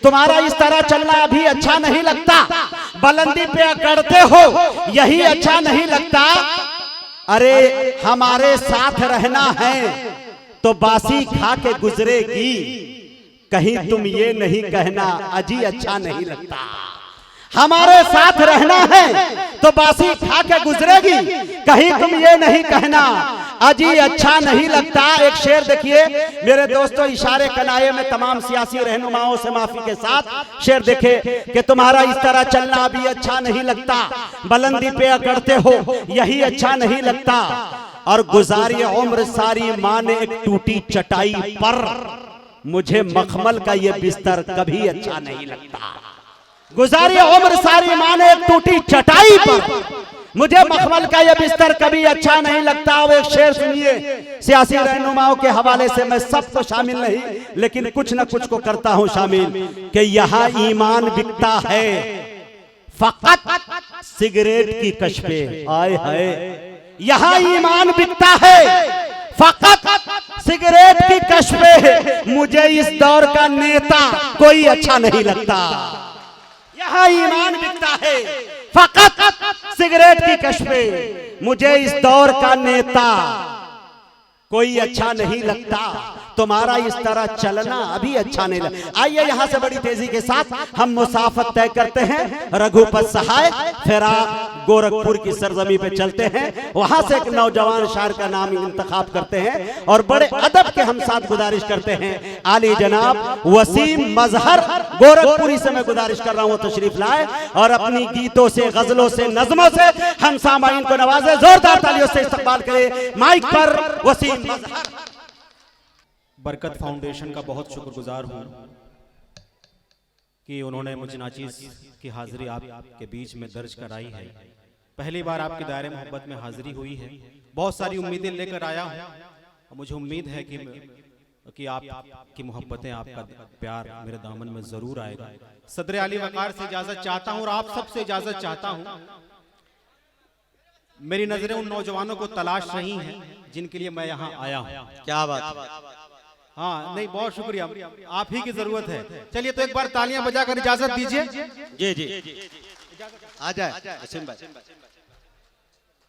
तुम्हारा इस तरह चलना अभी अच्छा नहीं लगता, बुलंदी पे अकड़ते हो यही अच्छा नहीं लगता। अरे हमारे साथ रहना है तो बासी खा के गुजरेगी, कहीं तुम ये नहीं कहना अजी अच्छा नहीं लगता। हमारे साथ रहना है तो बासी खा के गुजरेगी, कहीं तुम ये नहीं कहना अजी अच्छा नहीं लगता। एक शेर देखिए मेरे दोस्तों, इशारे कनाये में तमाम सियासी रहनुमाओं से माफी के साथ शेर देखे कि तुम्हारा इस तरह चलना अभी अच्छा नहीं लगता, बुलंदी पे अकड़ते हो यही अच्छा नहीं लगता। और गुजारी उम्र सारी माने एक टूटी चटाई पर, मुझे मखमल का ये बिस्तर कभी अच्छा नहीं लगता। गुजारी उम्र सारी माने एक टूटी चटाई पर, मुझे मखमल का ये बिस्तर कभी अच्छा नहीं लगता। अब एक शेर सुनिए सियासी रहनुमाओं के हवाले से, मैं सबको शामिल नहीं लेकिन कुछ न कुछ को करता हूं शामिल, कि यहाँ ईमान बिकता है फकत सिगरेट की कशपे। आए हाय, यहाँ ईमान बिकता है फकत सिगरेट की कशपे, मुझे इस दौर का नेता कोई अच्छा नहीं लगता। यहाँ ईमान बिकता है फकत सिगरेट की कशपे, मुझे इस दौर का नेता कोई अच्छा नहीं लगता। तुम्हारा इस तरह चलना अभी अच्छा नहीं लगता। आइए यहाँ से बड़ी तेजी के साथ हम मुसाफत तय करते हैं, रघुपत सहाय फिराक गोरखपुर की सरजमी पे चलते हैं। वहां से एक नौजवान शायर का नाम इंतखाब करते हैं और बड़े अदब के हम साथ गुजारिश करते हैं, आली जनाब वसीम मजहर गोरखपुरी से मैं गुजारिश कर रहा हूँ तशरीफ लाए और अपनी गीतों से, गजलों से, नज़मों से हम सामाईन को नवाजे। जोरदार तालियों से इस्तकबाल करें माइक पर वसीम मजहर। बरकत फाउंडेशन का बहुत शुक्रगुजार हूँ कि उन्होंने मुझे नाचीज़ की हाजिरी आपके बीच में दर्ज कराई है। पहली बार आपके दायरे मोहब्बत में हाजिरी हुई है। बहुत सारी उम्मीदें लेकर आया हूँ और मुझे उम्मीद है कि आपकी मोहब्बतें, आपका प्यार मेरे दामन में ज़रूर आएगा। सदर आली वकार से इजाज़त चाहता हूँ और आप सबसे इजाज़त चाहता हूँ। मेरी नज़रें उन नौजवानों को तलाश रही हैं जिनके लिए मैं यहाँ आया हूँ। क्या बात। हाँ नहीं, बहुत शुक्रिया, आप ही की जरूरत है। चलिए तो एक बार तालियां बजाकर इजाजत दीजिए। जी जी आ जाए वसीम भाई।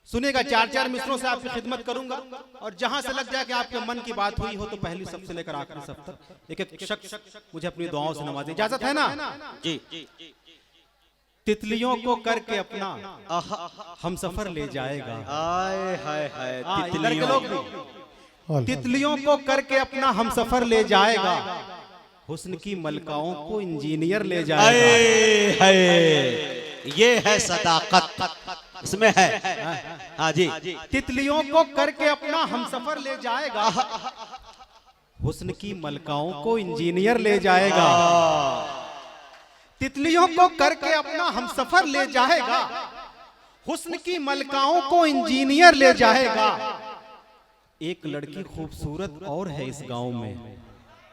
सुनिएगा, चार चार मिसरों से आपकी खिदमत करूंगा और जहां से लग जाए कि आपके मन की बात हुई हो तो पहली सब से लेकर आखिरी सब तक एक एक शख्स मुझे अपनी दुआओं से नवाजे। इजाजत है ना? जी। तितलियों को करके अपना हम सफर ले जाएगा। हाय हाय हाय, तितलियों को करके अपना हम सफर ले जाएगा, हुस्न की मलकाओं को इंजीनियर ले जाएगा। ये है सदाकत, इसमें है। हाँ जी। तितलियों को करके अपना हम सफर ले जाएगा, हुस्न की मलकाओं को इंजीनियर ले जाएगा। तितलियों को करके अपना हम सफर ले जाएगा, हुस्न की मलकाओं को इंजीनियर ले जाएगा। एक लड़की खूबसूरत और है इस गांव में।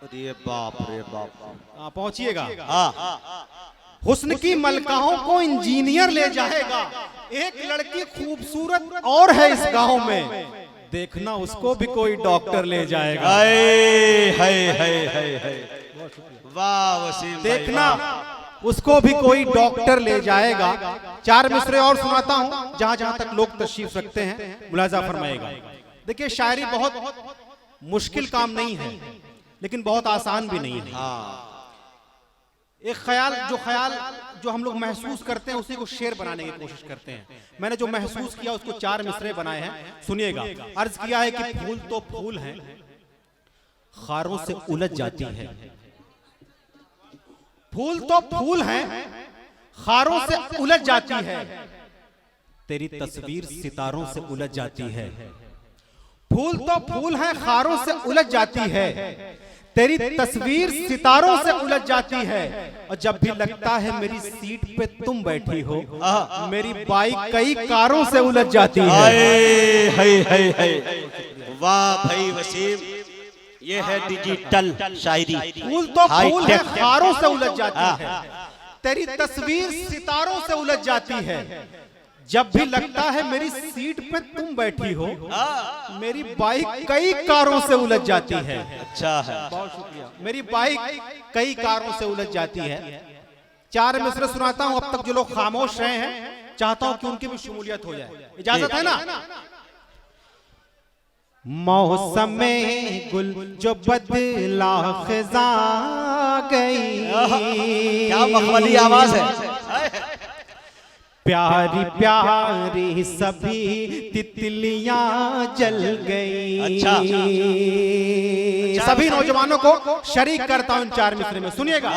अरे बाप रे बाप। पहुंचिएगा। हुस्न की मलकाओं को इंजीनियर ले जाएगा। एक लड़की खूबसूरत और है इस गांव में, देखना उसको भी कोई डॉक्टर ले जाएगा। वाह वसीम, देखना उसको भी कोई डॉक्टर ले जाएगा। चार मिसरे और सुनाता हूं, जहां जहां तक लोग तशरीफ रखते हैं मुलाजा फरमाएगा। देखिए, शायरी बहुत मुश्किल काम नहीं है लेकिन बहुत आसान भी नहीं है। एक ख्याल जो हम लोग महसूस करते हैं उसी को शेर बनाने की कोशिश करते हैं। मैंने जो महसूस किया उसको चार मिसरे बनाए हैं, सुनिएगा। अर्ज किया है कि फूल तो फूल हैं, खारों से उलझ जाती है। फूल तो फूल हैं, खारों से उलझ जाती है, तेरी तस्वीर सितारों से उलझ जाती है। फूल तो फूल हैं, खारों से उलझ जाती है, तेरी तस्वीर सितारों से उलझ जाती है। और जब भी लगता है मेरी सीट पे तुम बैठी हो, मेरी बाइक कई कारों से उलझ जाती है। वाह भाई वसीम, ये है डिजिटल शायरी। फूल तो फूल है, खारों से उलझ जाती है, तेरी तस्वीर सितारों से उलझ जाती है। जब भी लगता है मेरी सीट पे तुम बैठी हो, मेरी बाइक कई कारों से उलझ जाती है। अच्छा है, बहुत शुक्रिया। मेरी बाइक कई कारों से उलझ जाती है। 4 मिसरे सुनाता हूं, अब तक जो लोग खामोश रहे हैं चाहता हूं कि उनकी भी शमूलियत हो जाए, इजाजत है ना? मौसम गुल जो बदला खिजा गई, क्या मखमली आवाज है। प्यारी प्यारी सभी तितलियां जल गई। अच्छा। सभी नौजवानों को शरीक करता हूं 4 मिसरे में, सुनिएगा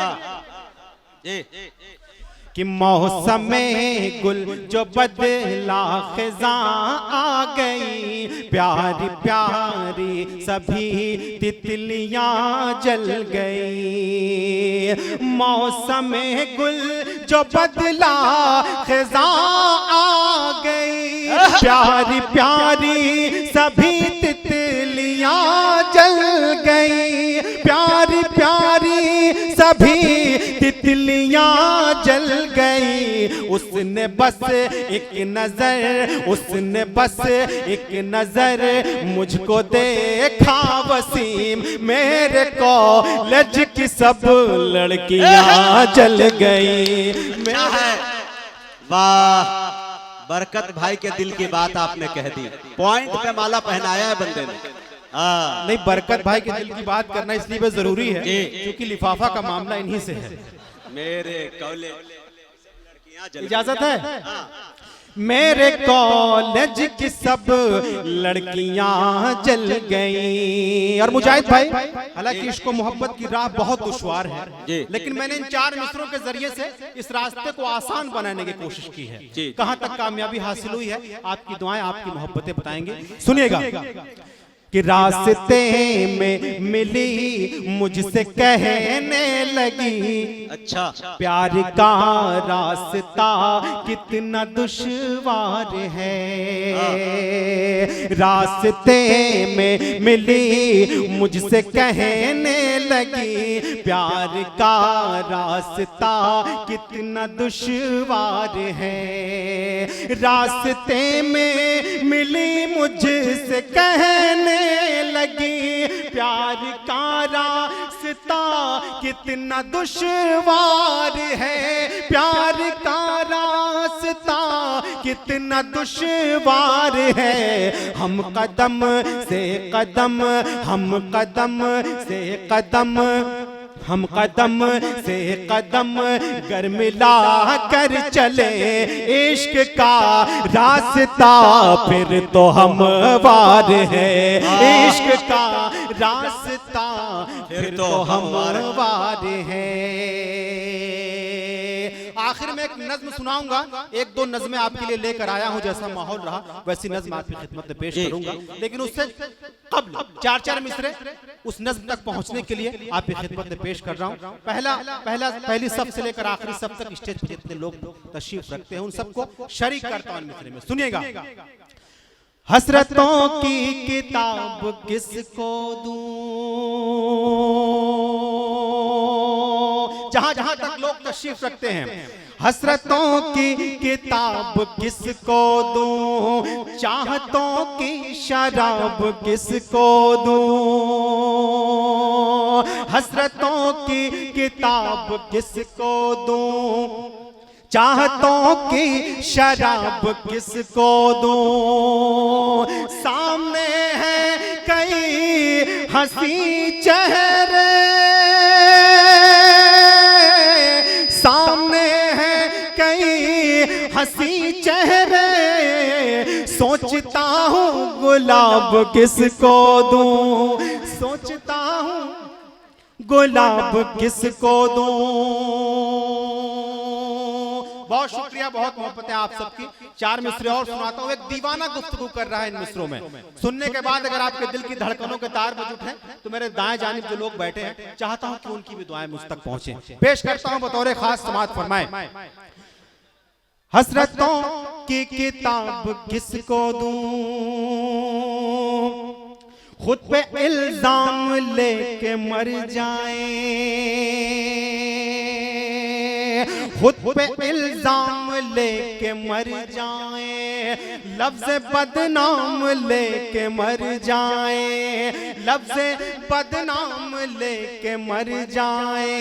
कि मौसम गुल जो बदला खिजा आ गई, प्यारी प्यारी सभी तितलियां जल गई। मौसम गुल जो बदला खिजा आ गई, प्यारी प्यारी सभी तितलियां जल गई। प्यारी प्यारी सभी तितलियां जल गई। उसने बस एक नजर, उसने बस एक नजर मुझको देखा वसीम, मेरे कॉलेज की सब लड़कियां जल गई। वाह, बरकत भाई के दिल की बात आपने कह दी, पॉइंट पे माला पहनाया है बंदे ने। नहीं, बरकत भाई के दिल की बात करना इसलिए भी जरूरी है क्योंकि लिफाफा का मामला इन्हीं से है। मेरे कॉलेज, इजाजत है? मेरे कॉलेज की सब लड़कियां जल गई। और मुजाहिद भाई, हालांकि इश्क मोहब्बत की राह बहुत दुश्वार है, लेकिन मैंने इन 4 मिसरों के जरिए से इस रास्ते को आसान बनाने की कोशिश की है। कहां तक कामयाबी हासिल हुई है आपकी दुआएं, आपकी मोहब्बतें बताएंगे। सुनिएगा कि रास्ते में मिली मुझसे कहने लगी, अच्छा, प्यार का रास्ता कितना दुश्वार है। रास्ते में मिली मुझसे कहने लगी, प्यार का रास्ता कितना दुश्वार है। रास्ते में मिली मुझसे कहने लगी, प्यार का रास्ता कितना दुश्वार है। प्यार का रास्ता कितना दुश्वार है। हम कदम से कदम, हम कदम से कदम, हम कदम से कदम गर मिला कर चले, इश्क का रास्ता फिर तो हम वार है। इश्क का रास्ता फिर तो हम वार है। आखिर में एक नज्म सुनाऊंगा, 1-2 नज़में आपके लिए लेकर आया हूं, जैसा माहौल रहा वैसी नज्म आपकी खिदमत में पेश करूंगा। लेकिन उससे कबल 4-4 मिसरे उस नज्म तक पहुंचने के लिए आपकी खिदमत में पेश कर रहा हूं। पहली सफ से लेकर आखिरी सफ तक स्टेज पर जितने लोग तशरीफ रखते हैं उन सबको शरीक करता हूं मिसरे में। सुनिएगा। हसरतों की किताब किसको दूं, जहां जहां तक लोग तशरीफ रखते हैं। हसरतों की किताब किसको दूं, चाहतों की शराब किसको दूं। हसरतों की किताब किसको दूं, चाहतों की शराब किसको दूं। सामने हैं कई हंसी चेहरे, सामने हैं कई हंसी चेहरे, सोचता हूँ गुलाब किसको दूं, सोचता हूँ गुलाब किसको दूं। बहुत शुक्रिया, बहुत मोहब्बत है आप सबकी। 4 मिसरे और सुनाता हूँ। एक दीवाना गुफ्तगू कर रहा है इन मिसरों में। सुनने के बाद अगर आपके दिल की धड़कनों के तार बज उठे तो मेरे दाएं जानिब जो लोग बैठे हैं चाहता हूँ कि उनकी भी दुआएं मुझ तक पहुंचे। पेश करता हूँ बतौर खास समाअत फरमाए। हसरतों की किताब किसको दूं, खुद पे इल्जाम लेके मर जाए, खुद पे इल्जाम लेके मर जाए, लफ्ज़ बदनाम लेके मर जाए, लफ्ज़ बदनाम लेके मर जाए।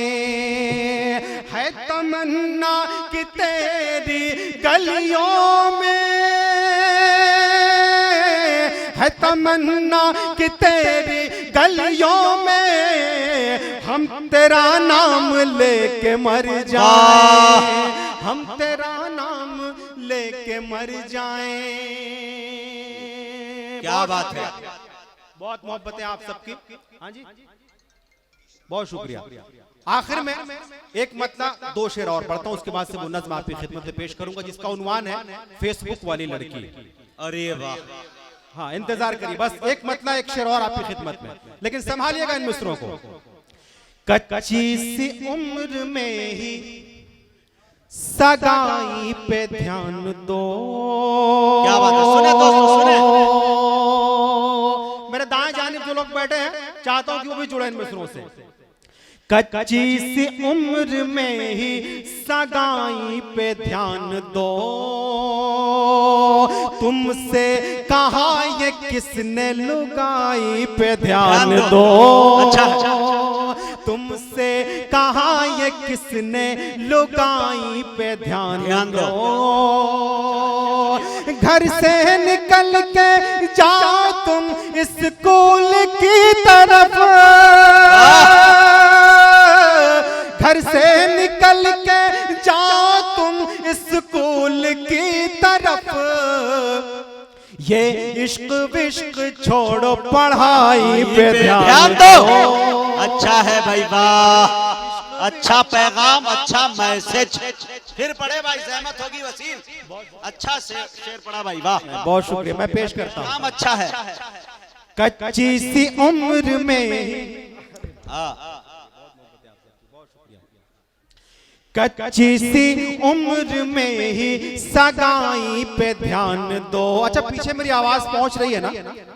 है तमन्ना कि तेरी गलियों में, है तमन्ना कि तेरी गलियों में हम तेरा नाम लेके मर जाए, हम तेरा नाम लेके मर जाए। क्या बात है। बहुत मोहब्बत है आप सबकी। हाँ जी, बहुत शुक्रिया। आखिर में एक मतलब 2 शेर और पढ़ता हूं, उसके बाद से वो नज़्म आपकी खिदमत में पेश करूंगा जिसका उन्वान है फेसबुक वाली लड़की। अरे वाह, हाँ इंतजार करिए, बस एक मतलब एक शेर और आपकी खिदमत में, लेकिन संभालिएगा इन मिसरों को। कच्ची सी उम्र में ही सगाई पे ध्यान दो। क्या बात है, सुने दोस्तों सुने। मेरे दाएं जानिब जो लोग बैठे हैं चाहता हूं कि वो भी जुड़े इन मिसरों से। कच्ची सी उम्र में ही सगाई पे ध्यान दो, तुमसे कहा ये किसने लुगाई पे ध्यान दो। अच्छा, तुमसे कहा ये किसने लुगाई पे ध्यान दो। घर से निकल के जाओ तुम स्कूल की तरफ, घर से निकल के जाओ तुम स्कूल की तरफ। ये इश्क विश्क छोड़ो पढ़ाई पे ध्यान दो। अच्छा है भाई, वाह, अच्छा पैगाम, अच्छा मैसेज। फिर पढ़े भाई, सहमत होगी वसीम। अच्छा शेर पढ़ा भाई, वाह, बहुत शुक्रिया। मैं पेश करता हूँ। काम अच्छा है। कच्ची सी उम्र में, कच्ची सी उम्र में ही सगाई पे ध्यान दो। अच्छा, पीछे मेरी आवाज पहुंच रही है ना?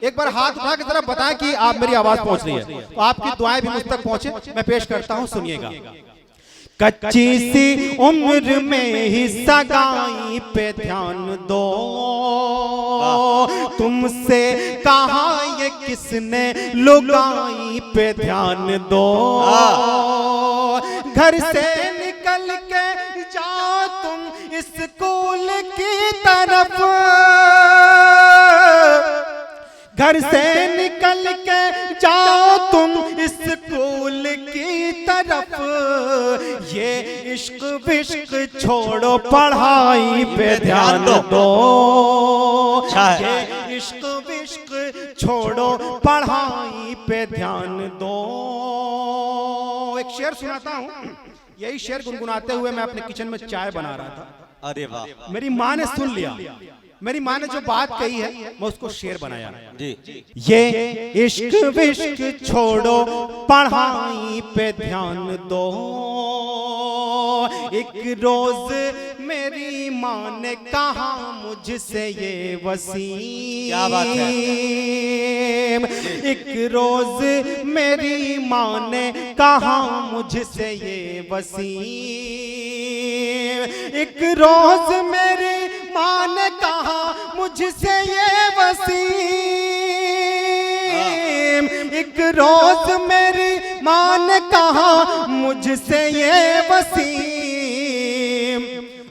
एक बार हाथ उठा के जरा बताएं कि आप मेरी आवाज पहुंच रही है, तो आपकी दुआएं भी मुझ तक पहुंचे। मैं पेश करता हूं, सुनिएगा। कच्ची सी उम्र में ही सगाई पे ध्यान दो, तुमसे कहा ये किसने लुगाई पे ध्यान दो। घर से निकल के जाओ तुम स्कूल की तरफ, घर से निकल के जाओ तुम स्कूल की तरफ। ये इश्क विश्क छोड़ो पढ़ाई पे ध्यान दो। ये इश्क विश्क छोड़ो पढ़ाई पे ध्यान दो। एक शेर सुनाता हूँ। यही शेर गुनगुनाते हुए मैं अपने किचन में चाय बना रहा था। अरे वाह, मेरी माँ ने सुन लिया, मेरी माँ ने जो बात कही है मैं उसको शेर बनाया जी। ये इश्क विश्क छोड़ो पढ़ाई पे ध्यान दो। एक रोज मेरी माँ ने कहा मुझसे ये वसीम, क्या बात है। एक रोज मेरी माँ ने कहा मुझसे ये वसीम, एक रोज मेरी माँ ने कहा मुझसे ये वसीम, एक रोज मेरी माँ ने कहा मुझसे ये वसीम।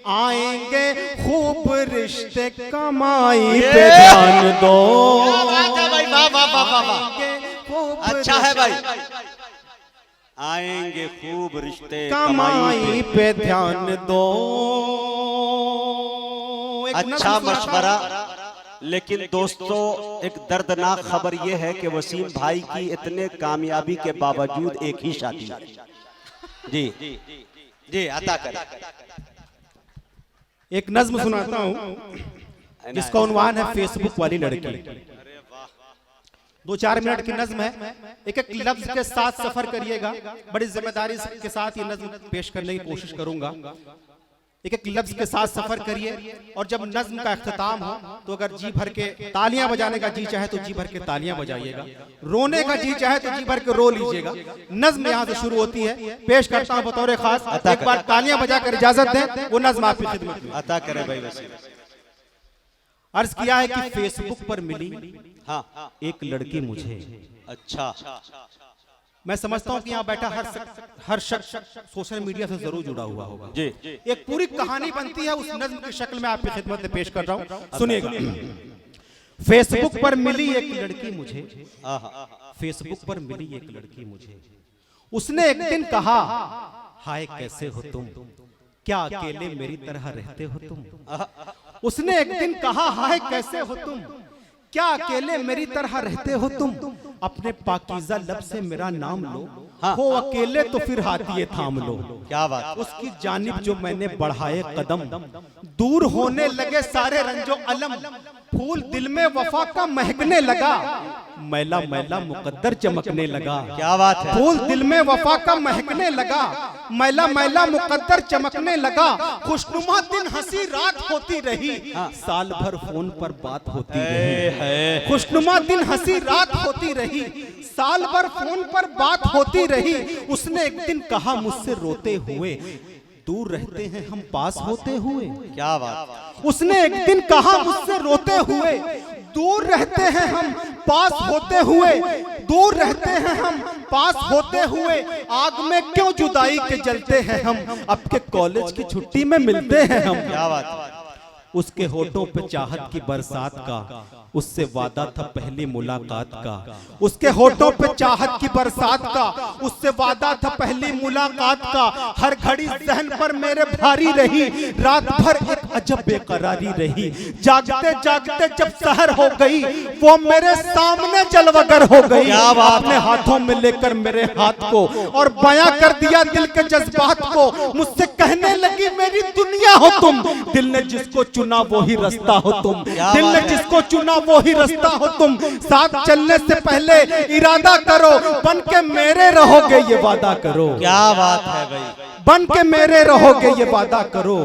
आएंगे खूब रिश्ते कमाई पे ध्यान दो। क्या बात है भाई, वाह वाह वाह वाह वाह, अच्छा है भाई। आएंगे खूब रिश्ते कमाई पे ध्यान दो। अच्छा मशवरा। लेकिन दोस्तों, एक दर्दनाक खबर यह है कि वसीम भाई की इतने कामयाबी के बावजूद एक ही शादी। जी जी, अता कर। एक नज्म सुनाता हूँ जिसका उन्वान है फेसबुक वाली लड़की। 2-4 मिनट की नज्म है, एक एक लफ्ज के साथ सफर करिएगा। बड़ी जिम्मेदारी के साथ ये नज्म पेश करने की कोशिश करूंगा। एक एक लफ्ज के साथ सफर करिए, और जब नज्म का इख्तिताम हो तो अगर जी भर के तालियां बजाने का जी चाहे तो जी भर के तालियां बजाइएगा, रोने का जी चाहे तो जी भर के रो लीजिएगा। नज्म यहाँ से शुरू होती है। पेश करता हूँ बतौर खास, एक बार तालियां बजाकर इजाजत दें, वो नज्म आपकी खिदमत में अता करे भाई वसीम। अर्ज किया है कि फेसबुक पर मिली हाँ एक लड़की मुझे। अच्छा, मैं समझता हूँ कि यहाँ बैठा हर शख्स सोशल मीडिया से जरूर जुड़ा हुआ होगा जी। एक पूरी कहानी बनती है, उस नज्म की शक्ल में आपकी खिदमत में पेश कर रहा हूँ, सुनिएगा। फेसबुक पर मिली एक लड़की मुझे, फेसबुक पर मिली एक लड़की मुझे, उसने एक दिन कहा हाय कैसे हो तुम, क्या अकेले मेरी तरह रहते हो तुम। उसने एक दिन कहा हाय कैसे हो तुम, क्या अकेले मेरी तरह रहते हो तुम। अपने पाकीज़ा लब से मेरा नाम लो, हो अकेले तो फिर हाथिए थाम लो। क्या बात। उसकी जानिब जो मैंने बढ़ाए कदम, दूर होने लगे सारे रंजो अलम। फूल दिल में वफा का महकने लगा, मैला मैला मुकद्दर चमकने लगा। क्या बात है। फूल दिल में वफा का महकने लगा, मैला मैला मुकद्दर चमकने लगा। खुशनुमा दिन हंसी रात होती रही, साल भर फोन पर बात होती रही। खुशनुमा दिन हंसी रात होती रही, साल भर फोन पर बात होती रही। उसने एक दिन कहा मुझसे रोते हुए, दूर रहते हैं हम पास होते हुए। क्या बात। उसने एक दिन कहा मुझसे रोते हुए, दूर रहते हैं हम पास होते हुए। दूर रहते हैं हम पास होते हुए, आग में क्यों जुदाई के जलते हैं हम। अब के कॉलेज की छुट्टी में मिलते हैं हम। क्या बात। उसके होठों पे चाहत की बरसात का, उससे वादा था पहली मुलाकात का। उसके होठों पे चाहत की बरसात का, उससे वादा था पहली मुलाकात का। हर घड़ी जहन पर मेरे भारी रही, रात भर एक अजब बेकरारी रही। जागते जागते जब सहर हो गई, वो मेरे सामने जलवगर हो गई। अपने हाथों में लेकर मेरे हाथ को और बयां कर दिया दिल के जज्बात को। मुझसे कहने लगी मेरी दुनिया हो तुम, दिल ने जिसको चुना वो ही रास्ता हो तुम। दिल ने जिसको चुना वो ही रास्ता हो तुम। साथ चलने से पहले इरादा करो, बन के मेरे रहोगे ये वादा करो। क्या बात है भाई। बन के मेरे रहोगे ये वादा करो।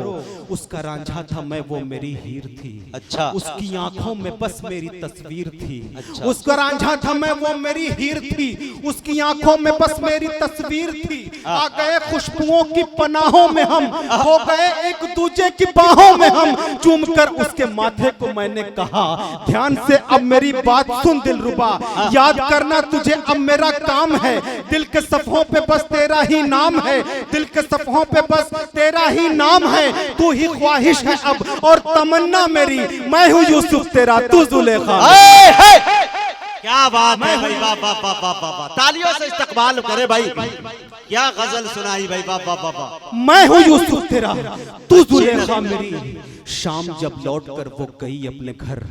उसका रांझा था मैं, वो मेरी हीर थी। अच्छा। उसकी आंखों में बस मेरी तस्वीर थी। अच्छा। उसका रांझा था मैं, वो मेरी हीर थी। उसकी आंखों में बस मेरी तस्वीर थी। आ गए खुशबुओं की पनाहों में हम, हो गए एक दूजे की बाहों में हम। चूमकर उसके माथे को मैंने कहा, ध्यान से अब मेरी बात सुन दिलरुबा, याद करना तुझे अब मेरा काम है। दिल के सफ़ों पे बस तेरा ही नाम है, दिल के सफ़ों पे बस तेरा ही नाम है। तू ही ख्वाहिश है अब और तमन्ना मेरी, मैं हूँ यूसुफ तेरा तू जुलेखा। क्या बात है भाई। वाह वाह वाह वाह वाह। तालियों से इस्तकबाल करे भाई। क्या गजल सुनाई भाई। वाह वाह वाह। मैं हूँ यूसुफ तेरा तू जुलेखा मेरी। शाम जब लौट कर वो गई अपने घर,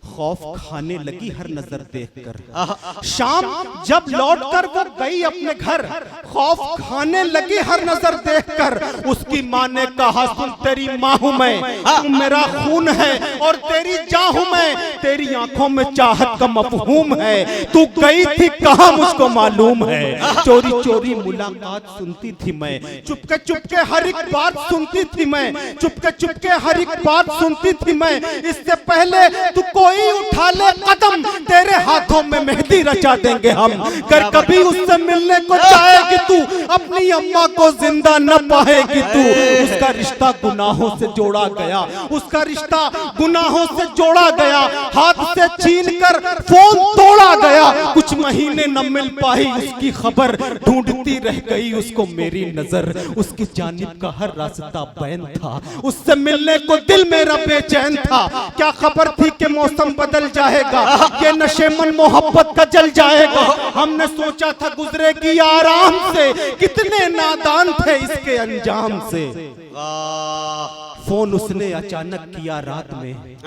खौफ खाने लगी हर नजर देखकर। शाम जब लौटकर वो गई अपने घर, खौफ खाने लगी हर नजर देखकर। उसकी माँ ने कहा सुन तेरी माँ हूँ मैं, तू मेरा खून है और तेरी जान हूँ मैं। तेरी आंखों में चाहत का मफहूम है, तू गई थी कहाँ मुझको मालूम है। चोरी चोरी मुलाकात सुनती थी मैं, चुपके चुपके हर एक बात सुनती थी मैं। चुपके चुपके हर एक बात सुनती थी मैं। इससे पहले तू कोई उठा ले कदम, तेरे हाथों में मेहंदी रचा देंगे हम। कर कभी उससे मिलने को चाहेगी तू, अपनी अम्मा को जिंदा न पाएगी तू। उसका रिश्ता गुनाहों से जोड़ा गया, उसका रिश्ता गुनाहों से जोड़ा गया। हाथ से छीन कर फोन तोड़ा गया। कुछ महीने न मिल पाई उसकी खबर, ढूंढती रह गई उसको मेरी नजर। उसकी जानिब का हर रास्ता बैन था, उससे मिलने को दिल मेरा बेचैन था। क्या खबर थी कि मौसम बदल जाएगा, ये नशेमन मोहब्बत का जल जाएगा। हमने सोचा था गुजरेगी आराम से, कितने नादान थे इसके अंजाम से। फोन उसने अचानक किया रात में,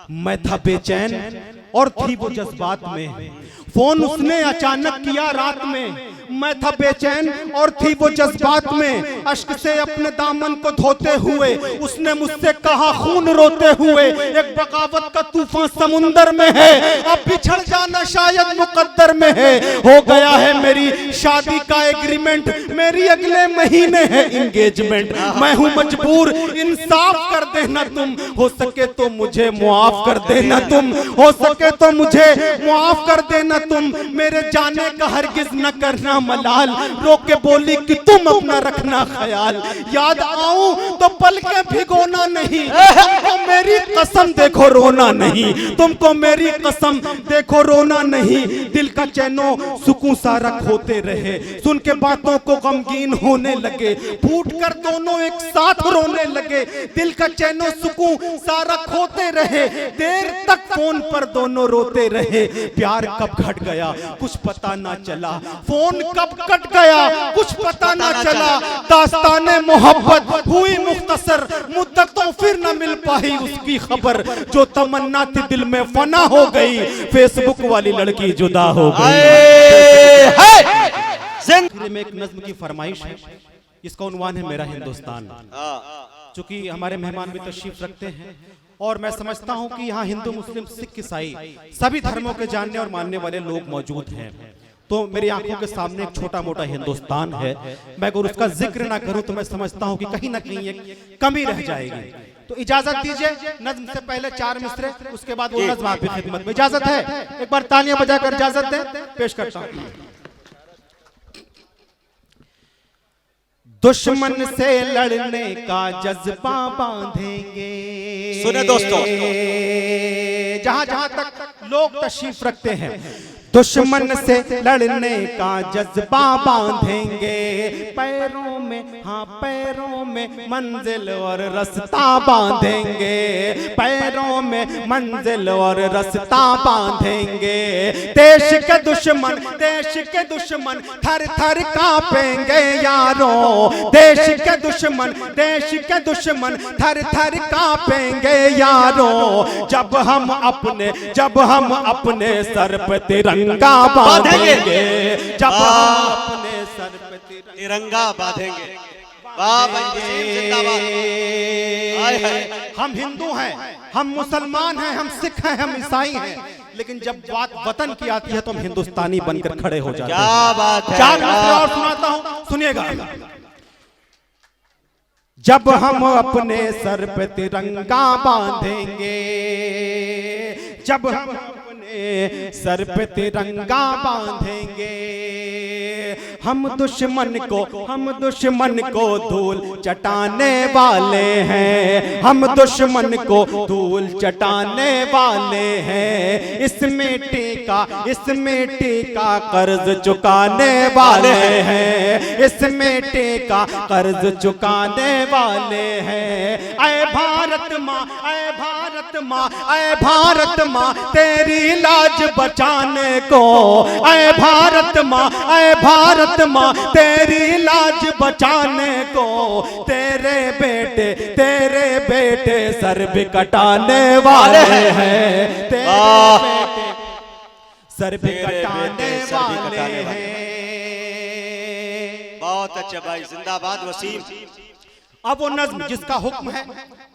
मैं था बेचैन और थी वो जज्बात में, फोन उसने अचानक किया रात में। मैं था बेचैन और थी वो जज्बात में, अश्क से अपने दामन को धोते हुए उसने मुझसे कहा खून रोते हुए, एक बगावत का तूफान समुंदर में है, अब बिछड़ जाना शायद मुकद्दर में है। हो गया है मेरी शादी का एग्रीमेंट, मेरी अगले महीने है इंगेजमेंट। मैं हूं मजबूर, इंसाफ कर देना तुम, हो सके तो मुझे मुआफ कर देना तुम, हो सके तो मुझे मुआफ कर देना तुम। मेरे जाने का हरगिज न करना मलाल, रोक के बोली कि तुम अपना रखना ख्याल। याद आऊं तो पल के भिगोना नहीं, तुमको मेरी कसम देखो रोना नहीं, तुमको मेरी कसम देखो रोना नहीं। दिल का चैनो सुकून सारा खोते रहे, सुन के बातों को गमगीन होने लगे, फूट कर दोनों एक साथ रोने लगे। दिल का चैनो सुकून सारा खोते रहे, देर तक फोन पर दोनों रोते रहे। प्यार कब घट गया कुछ पता ना चला, फोन कब कट गया कुछ पता ना चला। दास्ताने मोहब्बत हुई मुख्तसर, मुद्दतों फिर न मिल पाई उसकी खबर। जो तमन्ना थी दिल में फना हो गई, फेसबुक वाली लड़की जुदा हो गई। में एक नज्म की फरमाइश है, इसका उन्वान है मेरा हिंदुस्तान। चूंकि हमारे मेहमान भी तशरीफ रखते हैं और मैं समझता हूं कि यहाँ हिंदू मुस्लिम सिख ईसाई सभी धर्मों के जानने और मानने वाले लोग मौजूद हैं, तो मेरी आंखों के सामने एक छोटा मोटा हिंदुस्तान है। मैं अगर उसका जिक्र ना करूं तो मैं समझता हूं कि कहीं ना कहीं एक कमी रह जाएगी। तो इजाजत दीजिए, नज्म से पहले 4 मिसरे, उसके बाद वो नज्म आपकी खिदमत में। इजाजत है, एक बार तालियां बजाकर इजाजत दें, पेश करता हूं। दुश्मन से लड़ने का जज्बा बांधेंगे। सुने दोस्तों, जहां जहां तक लोग तशरीफ रखते हैं, दुश्मन से लड़ने का जज्बा बांधेंगे। पैरों में, हाँ पैरों में मंजिल और रास्ता बांधेंगे, पैरों में मंजिल और रास्ता बांधेंगे। देश के दुश्मन थर थर कांपेंगे यारों, देश के दुश्मन थर थर कांपेंगे यारों। जब हम अपने सर पे तिरंगा बांधेंगे, जब हम अपने सर पे तिरंगा बांधेंगे। हम हिंदू हैं, हम मुसलमान हैं, हम सिख हैं, हम ईसाई हैं, लेकिन जब बात वतन की आती है तो हम हिंदुस्तानी बनकर खड़े हो जाते हैं। क्या बात है। 4 मिसरे और सुनाता हूं, सुनिएगा। जब हम अपने सर पे तिरंगा बांधेंगे, जब हम अपने सर पे तिरंगा बांधेंगे, हम दुश्मन को धूल चटाने वाले हैं, हम दुश्मन को धूल चटाने वाले हैं। इस मिट्टी का कर्ज चुकाने वाले हैं, इस मिट्टी का कर्ज चुकाने वाले हैं। ऐ भारत माँ, ऐ भारत माँ, ऐ भारत माँ तेरी लाज बचाने को, ऐ भारत माँ, ऐ भारत माँ तेरी लाज बचाने को। तेरे बेटे सर भी कटाने वाले हैं, तेरे बेटे सर भी कटाने वाले हैं। बहुत अच्छा भाई, जिंदाबाद वसीम। अब वो नज्म जिसका हुक्म है,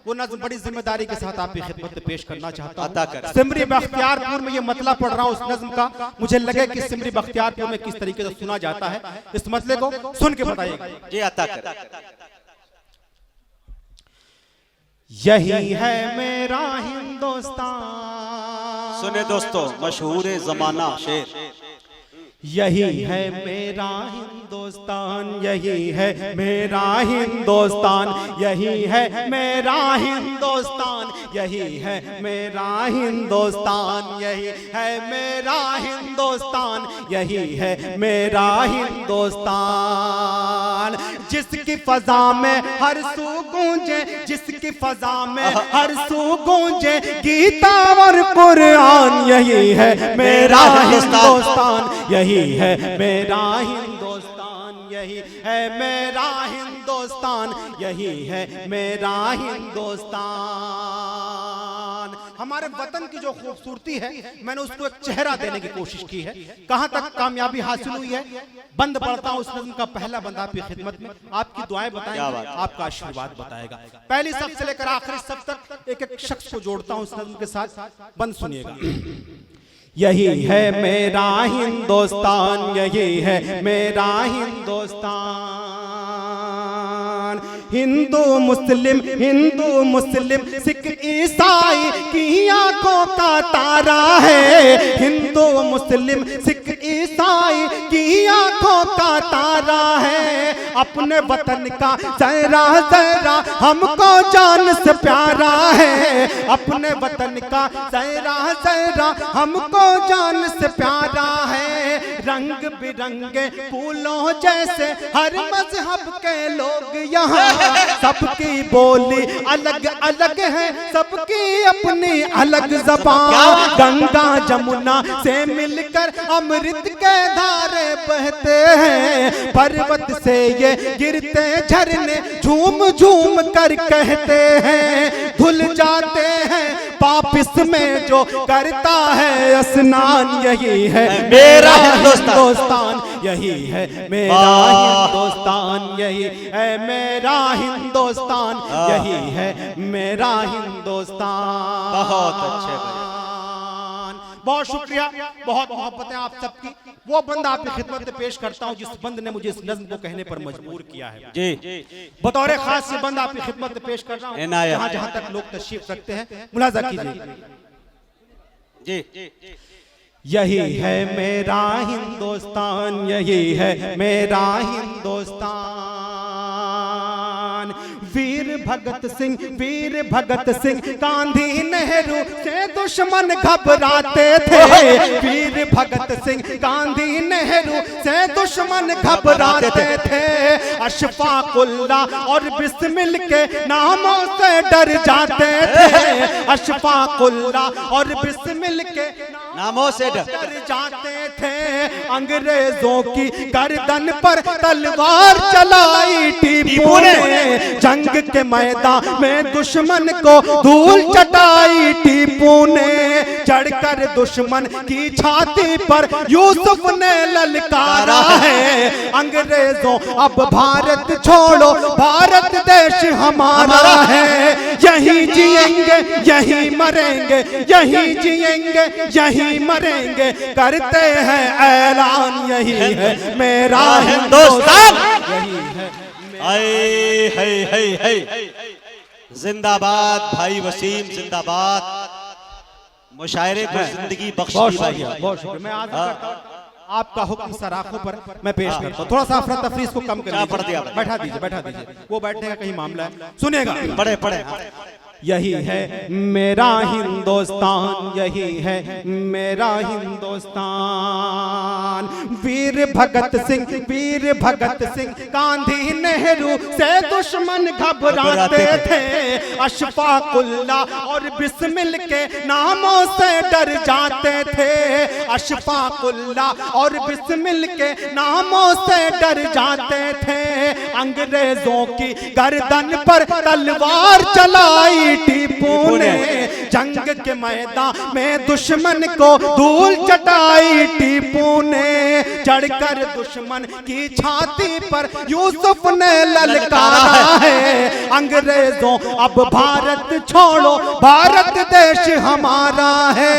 वो नज्म बड़ी जिम्मेदारी के साथ आपकी खिदमत में पेश करना चाहता हूँ। सिमरी बख्तियारपुर में ये मतला पढ़ रहा हूँ उस नज्म का, मुझे लगे कि सिमरी बख्तियारपुर में किस तरीके से सुना जाता है, इस मतले को सुन के बताइएगा। जी अता कर। यही है मेरा हिंदुस्तान, सुने दोस्तों, मशहूर जमाना शेर। यही है मेरा हिंदुस्तान, यही है मेरा हिंदुस्तान, यही है मेरा हिंदुस्तान, यही है मेरा हिंदुस्तान, यही है मेरा हिंदुस्तान, यही है मेरा हिंदुस्तान। जिसकी फजा में हर सू गूंजे, जिसकी फजा में हर सू गूंजे गीता और कुरान, यही है मेरा हिंदुस्तान, यही है मेरा हिंदुस्तान, यही है मेरा हिंदुस्तान, यही है मेरा हिंदुस्तान। हमारे वतन की जो खूबसूरती है मैंने उसको एक चेहरा देने की कोशिश की है। कहां तक कामयाबी हासिल हुई है, बंद पड़ता हूं उस नज़्म का पहला बंद आपकी खिदमत में। आपकी दुआएं बताएंगे, आपका आशीर्वाद बताएगा। पहली सब से लेकर आखिरी सब तक एक एक शख्स को जोड़ता हूं उस नज़्म के साथ। बंद सुनिएगा। यही है मेरा हिंदुस्तान, यही है मेरा हिंदुस्तान। हिंदू मुस्लिम सिख ईसाई की आंखों का तारा है। हिंदू मुस्लिम सिख ईसाई की आंखों का तारा है। अपने वतन का जरा जरा हमको जान से प्यारा है। अपने वतन का जरा जरा हमको जान से प्यारा है। रंग बिरंगे फूलों जैसे हर मजहब के लोग यहाँ, सबकी बोली अलग अलग है, सबकी अपनी अलग ज़बान। गंगा जमुना से मिलकर अमृत के धारे बहते हैं। पर्वत से ये गिरते झरने झूम झूम कर कहते हैं। धुल जाते हैं वापिस में जो करता है स्नान। यही है मेरा हिंदुस्तान, यही है मेरा हिंदुस्तान, यही है मेरा हिंदुस्तान, यही है मेरा हिंदुस्तान। बहुत अच्छे भाई। बहुत शुक्रिया, बहुत मोहब्बत है आप सबकी। वो बंद आपकी खिदमत में पेश करता हूँ जिस बंद ने मुझे इस नज़्म को कहने पर मजबूर किया है जी। बतौर खास से बंद आपकी खिदमत में पेश कर रहा हूँ जहाँ जहाँ तक लोग तशरीफ रखते हैं। मुलाजा कीजिए जी। यही है मेरा हिंदुस्तान, यही है मेरा हिंदुस्तान। वीर भगत सिंह गांधी नेहरू से दुश्मन घबराते थे। वीर भगत सिंह गांधी नेहरू से दुश्मन घबराते थे। अशफाकुल्लाह और बिस्मिल के नामों से डर जाते थे। अशफाकुल्लाह और बिस्मिल के नामों से डर जाते थे। अंग्रेजों की गर्दन पर तलवार चलाई टीपू ने। जंग के मैदान में दुश्मन को धूल चटाई टीपू ने। चढ़कर दुश्मन की छाती पर यूसुफ ने ललकारा है। अंग्रेजों अब भारत छोड़ो, भारत देश हमारा है। यहीं जिएंगे यहीं मरेंगे, यहीं जिएंगे यहीं मरेंगे, करते हैं ऐलान। यही है मेरा हिंदुस्तान, यही है। है जिंदाबाद भाई वसीम, जिंदाबाद। मुशायरे को जिंदगी बख्श दी भाई। बहुत शुक्रिया। मैं आज आपका हुक्म सराखों पर मैं पेश करता हूँ। थोड़ा सा अफरा तफरी को कम कर दिया। बैठा दीजिए, वो बैठने का कहीं मामला है। सुनिएगा, पढ़े। यही है मेरा हिंदुस्तान, यही है मेरा हिंदुस्तान। वीर भगत सिंह गांधी नेहरू से दुश्मन घबराते थे। अशफाकुल्लाह और बिस्मिल के नामों से डर जाते थे। अशफाकुल्लाह और बिस्मिल के नामों से डर जाते थे। अंग्रेजों की गर्दन पर तलवार चलाई टीपू ने। जंग के मैदान में दुश्मन को धूल चटाई टीपू ने। चढ़कर दुश्मन की छाती पर यूसुफ ने ललकारा है। अंग्रेजों अब भारत छोड़ो, भारत देश हमारा है।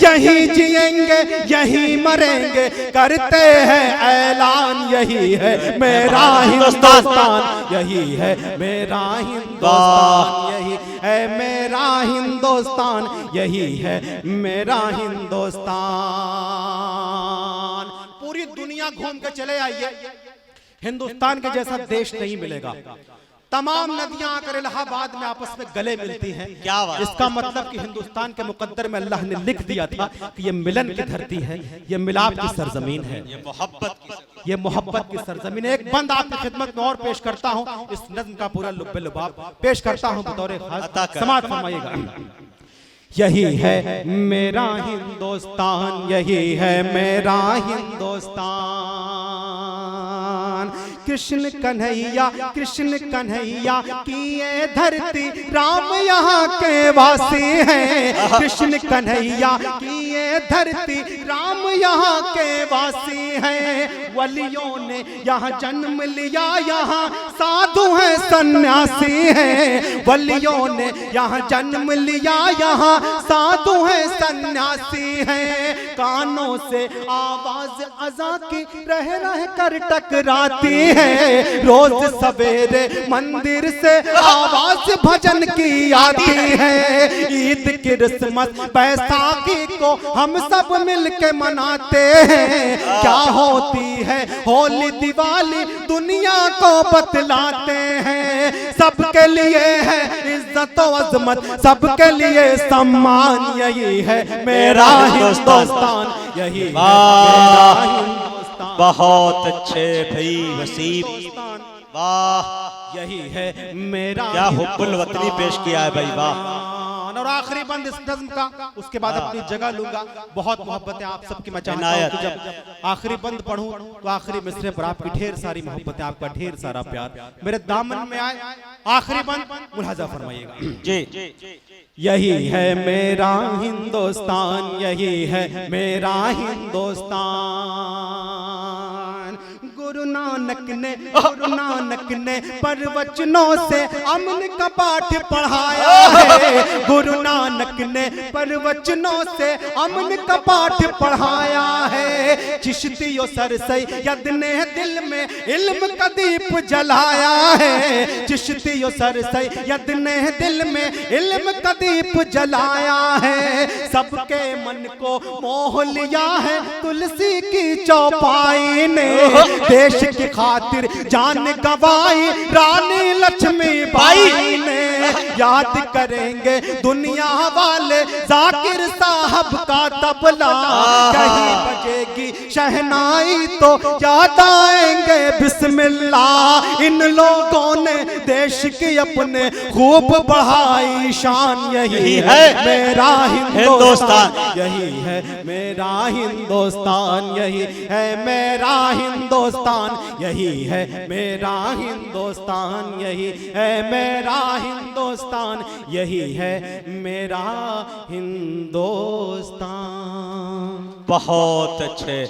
यहीं जिएंगे यहीं मरेंगे, करते हैं ऐलान। यही है मेरा हिंदुस्तान, यही है मेरा हिंदुस्तान, यही है मेरा हिंदुस्तान, यही है मेरा हिंदुस्तान। पूरी दुनिया घूम के चले आइए, हिंदुस्तान के जैसा देश नहीं मिलेगा। तमाम नदियां आकर इलाहाबाद में आपस में गले मिलती हैं। क्या बात। इसका मतलब कि हिंदुस्तान के मुकद्दर में अल्लाह ने लिख दिया था कि ये मिलन की धरती है, ये मिलाप की सरजमीन है, ये मोहब्बत की सरजमीन है। एक बंद आपकी खिदमत में और पेश करता हूँ, इस नज़्म का पूरा लुब्बे लुबाब पेश करता हूँ बतौर खास। समाअत फरमाइएगा। यही है मेरा हिंदुस्तान, यही है मेरा हिंदुस्तान। कृष्ण कन्हैया की ये धरती राम यहाँ के वासी हैं। कृष्ण कन्हैया की ये धरती राम यहाँ के वासी हैं। वलियों ने यहाँ जन्म लिया, यहाँ साधु हैं सन्यासी हैं। वलियों ने यहाँ जन्म लिया, यहाँ साधु हैं सन्यासी हैं। कानों से आवाज अज़ां की रह रह कर टकराती है। रोज सवेरे मंदिर से आवाज भजन की आती है। ईद क्रिसमस बैसाखी को हम सब मिलके मनाते हैं। क्या होती है होली दिवाली दुनिया को बतलाते हैं। सबके लिए है इज्जत और अजमत, सबके लिए सम्मान, यही है मेरा हिंदुस्तान, यही है मेरा हिंदुस्तान। बहुत अच्छे भाई वसीम, वाह, यही है मेरा क्या हुब्बुल वतनी पेश किया है भाई, वाह। और आखिरी बंद इस नज़्म का, उसके बाद अपनी जगह लूंगा। बहुत मोहब्बत है आप सबकी। मैं चाहता हूं कि जब आखिरी बंद पढ़ूं तो आखिरी मिसरे पर आपकी ढेर सारी मोहब्बत है, आपका ढेर सारा प्यार मेरे दामन में आए। आखिरी बंद मुलाजा फरमाइएगा जी। यही है मेरा हिंदुस्तान, यही है मेरा हिंदुस्तान। गुरु नानक ने प्रवचनों से अमन का पाठ पढ़ाया है। गुरु नानक ने प्रवचनों से अमन का पाठ पढ़ाया है। चिश्तियों सर सैयद ने दिल में इल्म का दीप जलाया है। चिश्तियों सर सैयद ने दिल में इल्म का दीप जलाया है। सबके मन को मोह लिया है तुलसी की चौपाई ने। देश की खातिर जान गवाई रानी लक्ष्मीबाई ने। याद करेंगे दुनिया वाले जाकिर साहब का तबला। कहीं बजेगी शहनाई तो याद आएंगे बिस्मिल्लाह। इन लोगों ने देश की अपने खूब बढ़ाई शान। यही है मेरा हिंदुस्तान, यही है मेरा हिंदुस्तान, यही है मेरा हिंदुस्तान, यही है मेरा हिंदुस्तान, यही है मेरा हिंदुस्तान, यही है मेरा हिंदुस्तान। बहुत अच्छे।